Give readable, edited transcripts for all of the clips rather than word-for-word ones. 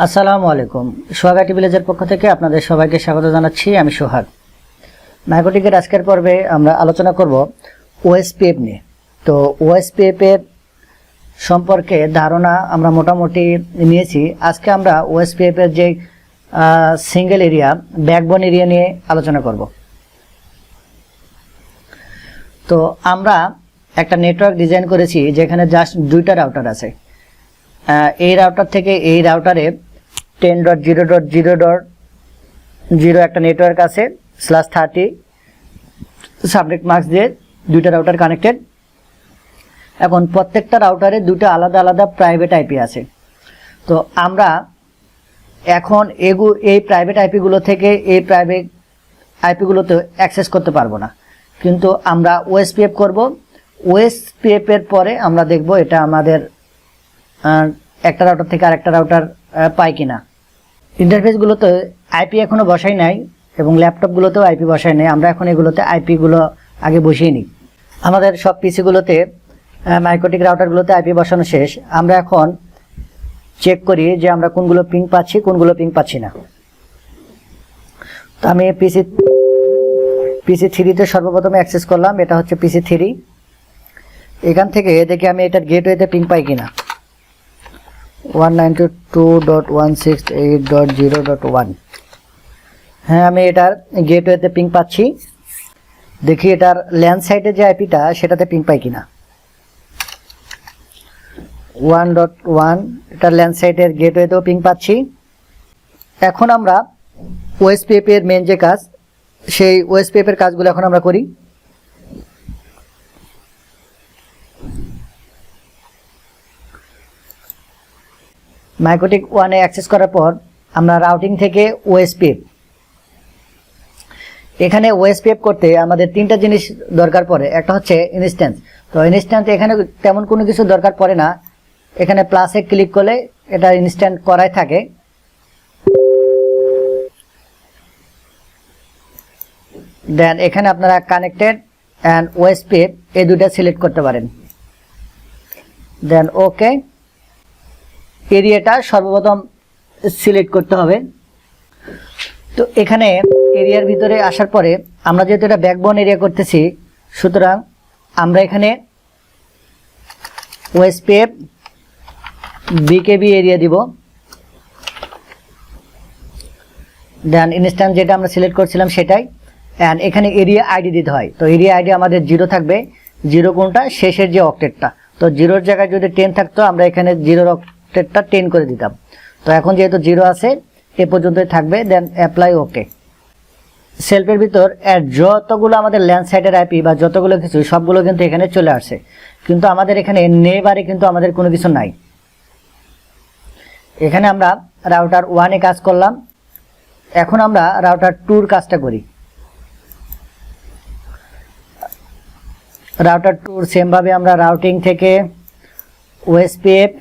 আসসালামু আলাইকুম। সোহাগ ভিলেজের পক্ষ থেকে আপনাদের সবাইকে স্বাগত জানাচ্ছি। আমি সোহাগ। মাইক্রোটিকের আজকের পর্বে আমরা আলোচনা করব ওএসপিএফ নিয়ে। তো ওএসপিএফ এর সম্পর্কে ধারণা আমরা মোটামুটি নিয়েছি। আজকে আমরা ওএসপিএফ এর যে সিঙ্গেল এরিয়া, ব্যাকবোন এরিয়া নিয়ে আলোচনা করব। তো আমরা একটা নেটওয়ার্ক ডিজাইন করেছি যেখানে জাস্ট দুইটা রাউটার আছে। এই রাউটার থেকে এই রাউটারে 10.0.0.0 একটা নেটওয়ার্ক আছে /30 সাবনেট মাস্ক দিয়ে দুইটা রাউটার কানেক্টেড। এখন প্রত্যেকটা রাউটারে দুটো আলাদা আলাদা প্রাইভেট আইপি আছে। তো আমরা এখন এই প্রাইভেট আইপিগুলো থেকে এই প্রাইভেট আইপিগুলোতে অ্যাক্সেস করতে পারবো না, কিন্তু আমরা ওএসপিএফ করব। ওএসপিএফ এর পরে আমরা দেখব এটা আমাদের একটা রাউটার থেকে আরেকটা রাউটার পাই কিনা। ইন্টারফেসগুলোতে আইপি এখনো বসাই নাই এবং ল্যাপটপগুলোতেও আইপি বসাই নাই। আমরা এখন এগুলোতে আইপিগুলো আগে বসিয়ে নিই। আমাদের সব পিসিগুলোতে মাইক্রোটিক রাউটারগুলোতে আইপি বসানো শেষ। আমরা এখন চেক করি যে আমরা কোনগুলো পিং পাচ্ছি, কোনগুলো পিং পাচ্ছি না। তো আমি পিসি 3তে সর্বপ্রথমে অ্যাক্সেস করলাম। এটা হচ্ছে পিসি 3। এখান থেকে দেখি আমি এটার গেটওয়েতে পিং পাই কিনা। 192.168.0.1। হ্যাঁ, আমি এটার গেটওয়েতে পিং পাচ্ছি। দেখি এটার ল্যান্ড সাইডে যে আইপিটা সেটাতে পিং পাই কিনা। 1.1 এটার ল্যান্ড সাইডের গেটওয়েতেও পিং পাচ্ছি। এখন আমরা ওএসপিএফ এর মেন যে কাজ, সেই ওএসপিএফ এর কাজগুলো এখন আমরা করি। মাইক্রোটিক 1-এ অ্যাক্সেস করার পর আমরা রাউটিং থেকে ওএসপিএফ, এখানে ওএসপিএফ করতে আমাদের তিনটা জিনিস দরকার পড়ে। একটা হচ্ছে ইনস্ট্যান্স। তো ইনস্ট্যান্স এখানে তেমন কোনো কিছু দরকার পড়ে না। এখানে প্লাসে ক্লিক করলে এটা ইনস্ট্যান্ট করাই থাকে। দেন এখানে আপনারা কানেক্টেড অ্যান্ড ওএসপিএফ এই দুটো সিলেক্ট করতে পারেন। দেন ওকে, এরিয়াটা সর্বপ্রথম সিলেক্ট করতে হবে। তো এখানে এরিয়ার ভিতরে আসার পরে আমরা যেহেতু এটা ব্যাকবোন এরিয়া করতেছি, সুতরাং আমরা এখানে ওএসপিএফ বিকেবি এরিয়া দিব। দেন ইনস্ট্যান্স যেটা আমরা সিলেক্ট করছিলাম সেটাই। অ্যান্ড এখানে এরিয়া আইডি দিতে হয়। তো এরিয়া আইডি আমাদের 0 থাকবে। 0 কোনটা? শেষের যে অক্টেটটা। তো 0-র জায়গায় যদি 10 থাকতো আমরা এখানে 0-র অক্টেটটা 10 করে দিতাম। তো এখন যেহেতু 0 আছে, এ পর্যন্তই থাকবে। Then apply okay. সেলফের ভিতর যতগুলো আমাদের ল্যান্ড সাইডের আইপি বা যতগুলো কিছু সবগুলো কিন্তু এখানে চলে আসছে, কিন্তু আমাদের এখানে নেবারে কিন্তু আমাদের কোনো কিছু নাই। এখানে আমরা রাউটার 1-এ কাজ করলাম। এখন আমরা রাউটার 2-র কাজটা করি। রাউটার 2 সেম ভাবে আমরা রাউটিং থেকে ওএসপিএফ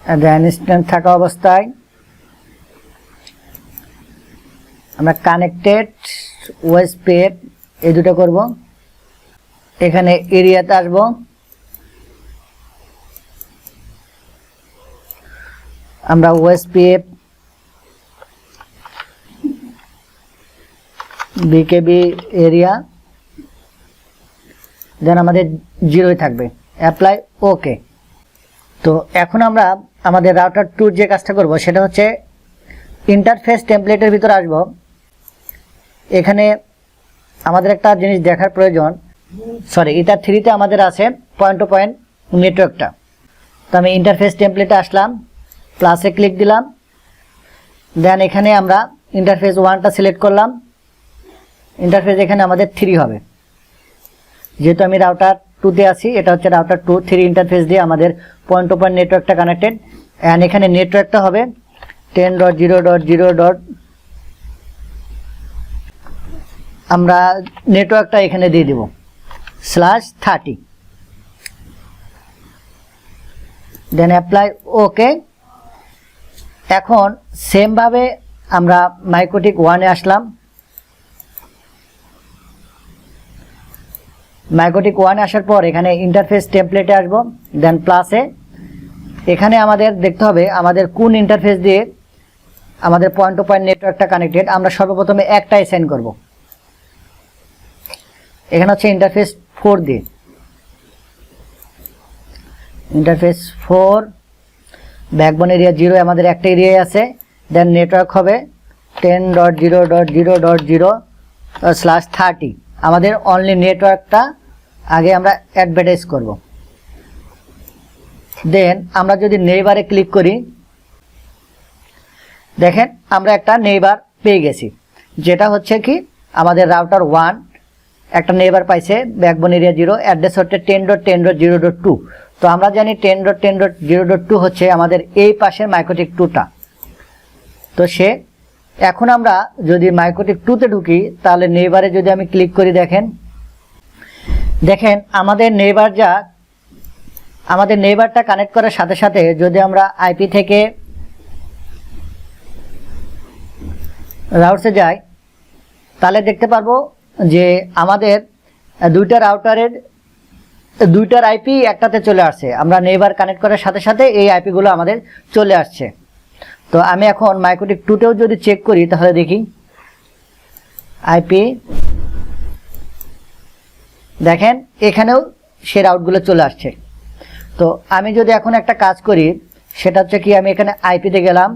ইনস্ট্যান্স থাকা অবস্থায় আমরা কানেক্টেড ওএসপিএফ এই দুটো করব। এখানে এরিয়াতে আসব। আমরা ওএসপিএফ বিকেবি এরিয়া, দেন আমাদের 0-ই থাকবে। Apply okay. তো এখন আমরা আমাদের রাউটার 2 যে কাজটা করব সেটা হচ্ছে ইন্টারফেস টেমপ্লেটের ভিতরে আসব। এখানে আমাদের একটা জিনিস দেখার প্রয়োজন। ইটার 3-তে আমাদের আছে পয়েন্ট টু পয়েন্ট নেটওয়ার্কটা। তো আমি ইন্টারফেস টেমপ্লেটে আসলাম, প্লাসে ক্লিক দিলাম। দেন এখানে আমরা ইন্টারফেস 1টা সিলেক্ট করলাম। ইন্টারফেস এখানে আমাদের 3 হবে। যেহেতু আমি রাউটার 2-তে আছি, এটা হচ্ছে রাউটার 2। 3 ইন্টারফেস দিয়ে আমাদের পয়েন্ট টু পয়েন্ট নেটওয়ার্কটা কানেক্টেড। অ্যান্ড এখানে নেটওয়ার্কটা হবে 10.0.0. আমরা নেটওয়ার্কটা এখানে দিয়ে দিব /30। Then apply okay. এখন সেম ভাবে আমরা মাইক্রোটিক 1-এ আসলাম। মাইক্রোটিক 1 আসার পর এখানে ইন্টারফেস টেমপ্লেটে আসবো, দেন প্লাসে এখানে আমাদের দেখতে হবে আমাদের কোন ইন্টারফেস দিয়ে আমাদের পয়েন্ট টু পয়েন্ট নেটওয়ার্কটা কানেক্টেড। আমরা সর্বপ্রথমে একটা অ্যাসাইন করব। এখানে হচ্ছে ইন্টারফেস 4 দিয়ে, ইন্টারফেস 4 ব্যাকবোন এরিয়া 0 আমাদের একটা এরিয়ায় আছে। দেন নেটওয়ার্ক হবে 10.0.0.0/30। আমাদের অনলি নেটওয়ার্কটা আগে আমরা অ্যাডভার্টাইজ করব। দেন আমরা যদি নেইবারে ক্লিক করি, দেখেন আমরা একটা নেইবার পেয়ে গেছি, যেটা হচ্ছে কি আমাদের রাউটার 1 একটা নেইবার পাইছে ব্যাকবোন এরিয়া 0, অ্যাড্রেস হচ্ছে 10.10.0.2। তো আমরা জানি 10.10.0.2 হচ্ছে আমাদের এই পাশের মাইক্রোটিক 2টা। তো সে এখন আমরা যদি মাইক্রোটিক 2তে ঢুকি, তাহলে নেইবারে যদি আমি ক্লিক করি, দেখেন আমাদের নেইবারটা কানেক্ট করার সাথে সাথে যদি আমরা আইপি থেকে রাউটারে যাই, তাহলে দেখতে পারবো যে আমাদের দুইটার আইপি একটাতে চলে আসছে। আমরা নেইবার কানেক্ট করার সাথে সাথে এই আইপিগুলো আমাদের চলে আসছে। তো আমি এখন মাইক্রোটিক 2তেও যদি চেক করি, তাহলে দেখি আইপি, দেখেন এখানেও সে রাউটগুলো চলে আসছে। তো আমি যদি এখন একটা কাজ করি, সেটা হচ্ছে কি আমি এখানে আইপিতে গেলাম,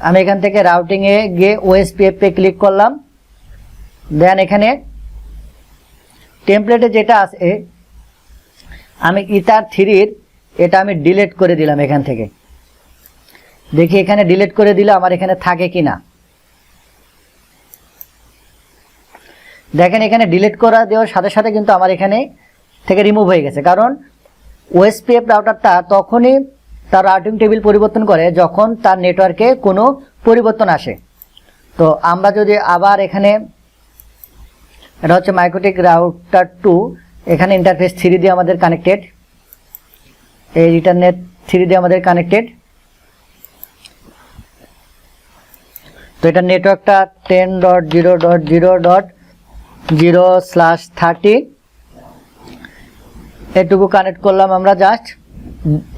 আমি এখান থেকে রাউটিংয়ে গিয়ে OSPF পে ক্লিক করলাম। দেন এখানে টেমপ্লেটে যেটা আছে আমি ইথার 3 এটা আমি ডিলিট করে দিলাম। এখান থেকে দেখি এখানে ডিলিট করে দিলে আমার এখানে থাকে কিনা। দেখেন এখানে ডিলিট করা দেওয়ার সাথে সাথে কিন্তু আমার এখানে থেকে রিমুভ হয়ে গেছে, কারণ OSPF রাউটারটা তখনই তার রাউটিং টেবিল পরিবর্তন করে যখন তার নেটওয়ার্কে কোনো পরিবর্তন আসে। তো আমরা যদি আবার এখানে, এটা হচ্ছে মাইক্রোটিক রাউটার 2, এখানে ইন্টারফেস 3 দিয়ে আমাদের কানেক্টেড, এই ইন্টারনেট 3 দিয়ে আমাদের কানেক্টেড। তো এটা নেটওয়ার্কটা 10.0.0.0/30 এটুকু কানেক্ট করলাম আমরা জাস্ট।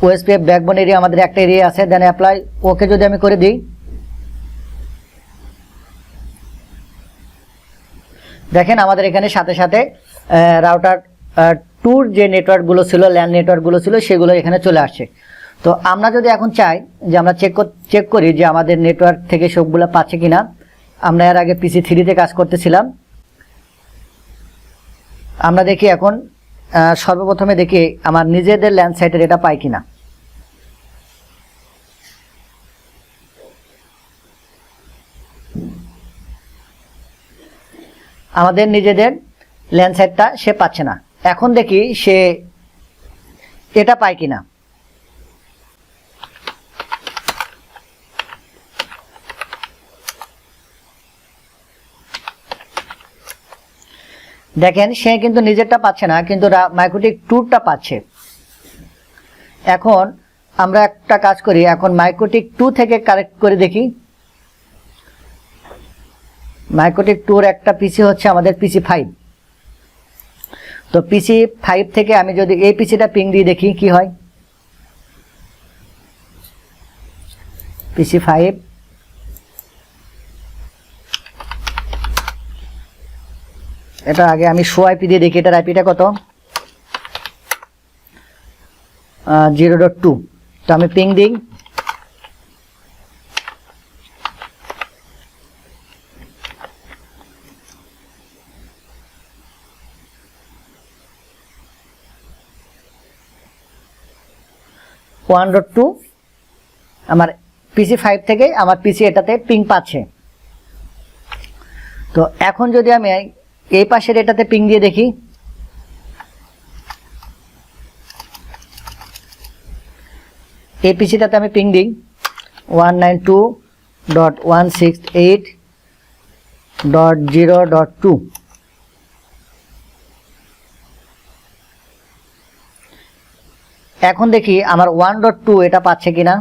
OSPF ব্যাকবোন এরিয়া আমাদের একটা এরিয়া আছে। দেন অ্যাপ্লাই ওকে যদি আমি করে দিই, দেখেন আমাদের এখানে সাথে সাথে রাউটার 2 যে নেটওয়ার্কগুলো ছিল, ল্যান্ড নেটওয়ার্কগুলো ছিল, সেগুলো এখানে চলে আসছে। তো আমরা যদি এখন চাই যে আমরা চেক করি যে আমাদের নেটওয়ার্ক থেকে সবগুলো পাচ্ছে কিনা। আমরা এর আগে PC 3-তে কাজ করতেছিলাম, আমরা দেখি এখন সর্বপ্রথমে দেখি আমার নিজেদের ল্যান্ড সাইটের এটা পাই কিনা। আমাদের নিজেদের ল্যান্ড সাইটটা সে পাচ্ছে না। এখন দেখি সে এটা পায় কিনা। দেখেন সে কিন্তু নিজেরটা পাচ্ছে না, কিন্তু মাইক্রোটিক 2টা পাচ্ছে। এখন আমরা একটা কাজ করি, এখন মাইক্রোটিক 2 থেকে কানেক্ট করে দেখি। মাইক্রোটিক 2-র একটা পিসি হচ্ছে আমাদের PC 5। তো PC 5 থেকে আমি যদি এই পিসিটা পিং দিয়ে দেখি কি হয়। PC 5, এটা আগে আমি শো আইপি দিয়ে দেখি এটার আইপিটা কত, 0.2। তো আমি পিং দিই, .2 আমার PC 5 থেকে আমার পিসি এটাতে পিং পাচ্ছে। তো এখন যদি আমি এই পাশের এটাতে পিং দিয়ে দেখি, এই পিসিটাতে আমি পিং দিই 192.168.0.2। এখন দেখি আমার 1.2 এটা পাচ্ছে কিনা।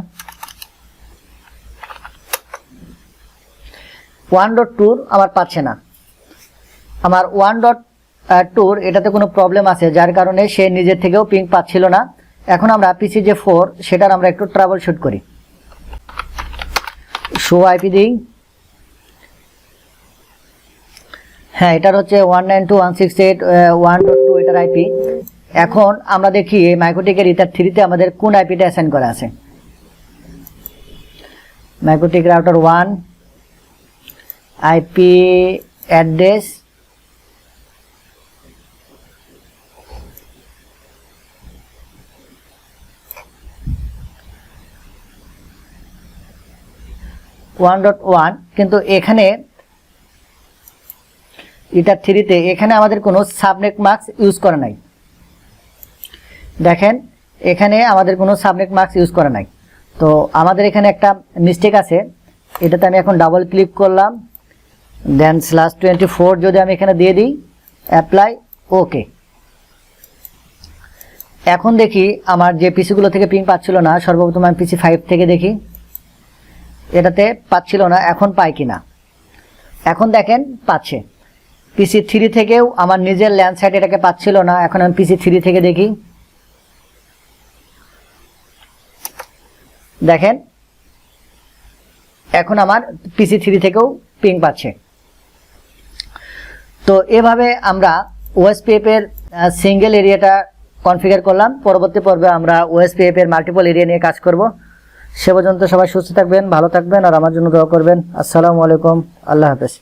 1.2 আমার পাচ্ছে না। আমার 1.2 এটাতে কোনো প্রবলেম আছে, যার কারণে সে নিজের থেকেও পিং পাচ্ছিল না এখন আমরা পিসি যে 4 সেটার আমরা একটু ট্রাবল শুট করি। শো আইপি দিই। হ্যাঁ, এটার হচ্ছে 192.168.1.2 এটার আইপি। এখন আমরা দেখি এই মাইক্রোটিকের ইথার 3-তে আমাদের কোন আইপিটা অ্যাসাইন করা আছে। মাইক্রোটিক রাউটার 1 আইপি অ্যাড্রেস 1.1, কিন্তু এখানে ইটার 3-তে এখানে আমাদের কোনো সাবনেট মাস্ক ইউজ করা নাই। দেখেন এখানে আমাদের কোনো সাবনেট মাস্ক ইউজ করা নাই। তো আমাদের এখানে একটা মিস্টেক আছে, এটাতে আমি এখন ডাবল ক্লিক করলাম, দেন /24 যদি আমি এখানে দিয়ে দিই, অ্যাপ্লাই, ওকে। এখন দেখি আমার যে পিসিগুলো থেকে পিং পাচ্ছিল না, সর্বপ্রথম আমি পিসি 5 থেকে দেখি, এটাতে পাচ্ছিল না, এখন পাই কিনা। এখন দেখেন পাচ্ছে। পিসি 3 থেকেও আমার নিজের ল্যান্ড সাইট এটাকে পাচ্ছিল না, এখন আমি পিসি 3 থেকে দেখি, দেখেন এখন আমার পিসি 3 থেকেও পিং পাচ্ছে। তো এভাবে আমরা ওএসপিএফ এর সিঙ্গেল এরিয়াটা কনফিগার করলাম। পরবর্তী পর্বে আমরা ওএসপিএফ এর মাল্টিপল এরিয়া নিয়ে কাজ করব। সে পর্যন্ত সবাই সুস্থ থাকবেন, ভালো থাকবেন, আর আমার জন্য দোয়া করবেন। আসসালামু আলাইকুম, আল্লাহ হাফেজ।